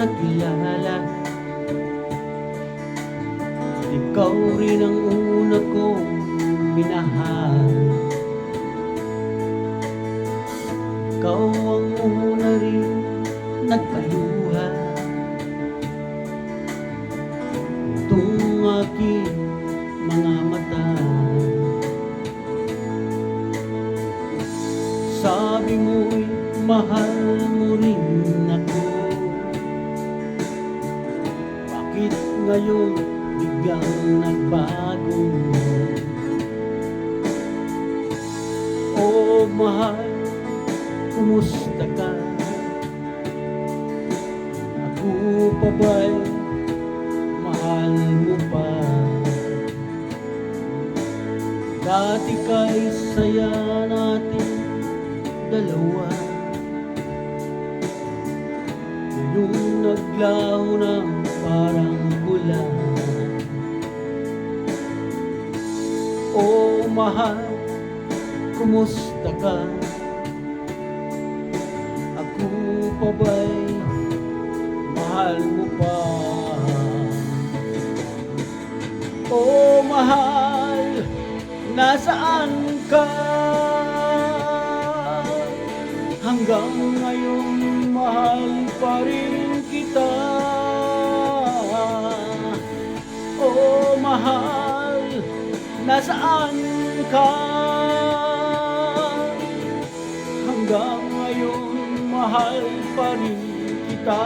nakilala. Ikaw rin ang una kong minahal. Ikaw ang una rin nagpaluha. Itong aking mga mata, sabi mo'y mahal mo rin ako. Bakit ngayon biglang nagbago? Oh mahal, kumusta ka? Ako pa ba'y mahal mo pa? Dati kay saya natin dalawa, ngayong naglaho na parang bula. Oh mahal, kumusta ka? Ako pa ba'y mahal mo pa? Oh mahal, nasaan ka? Hanggang ngayon mahal pa rin kita. Oh mahal, nasaan ka? Hanggang ngayon mahal pa rin kita.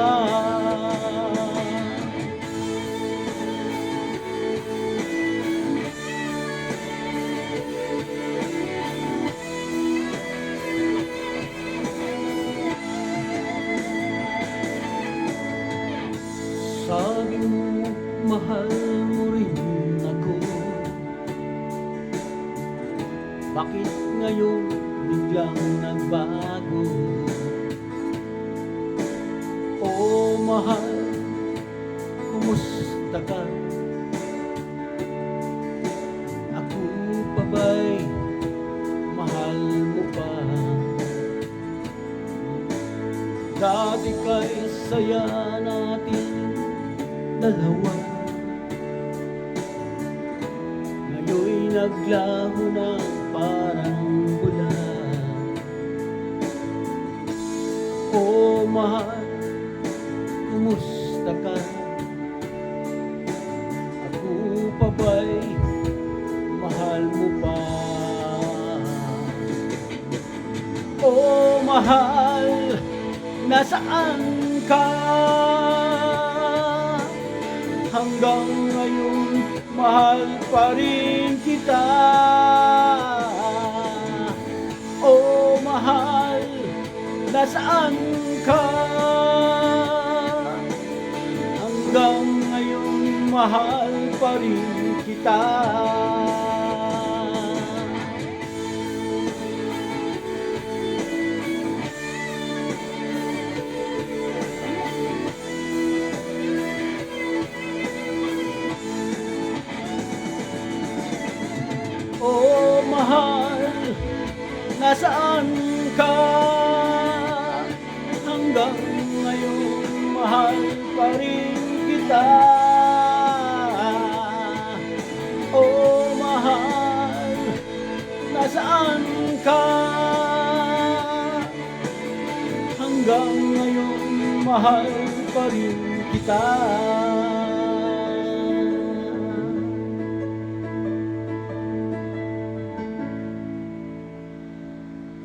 Sabi mo, mahal mo rin ako. Bakit ngayon biglang nagbago? Oh mahal, kumusta ka? Ako pa ba'y mahal mo pa? Dati kay saya natin dalawa, ngayon'y naglaho na parang bula. Oh mahal, kumusta ka? Ako pa ba'y mahal mo pa? Oh mahal, nasaan ka? Hanggang ngayon mahal pa rin kita. Oh mahal, nasaan ka? Hanggang ngayon mahal pa rin kita. Oh mahal, nasaan ka? Hanggang ngayon mahal pa rin kita. Oh mahal, nasaan ka? Hanggang ngayon mahal pa rin kita.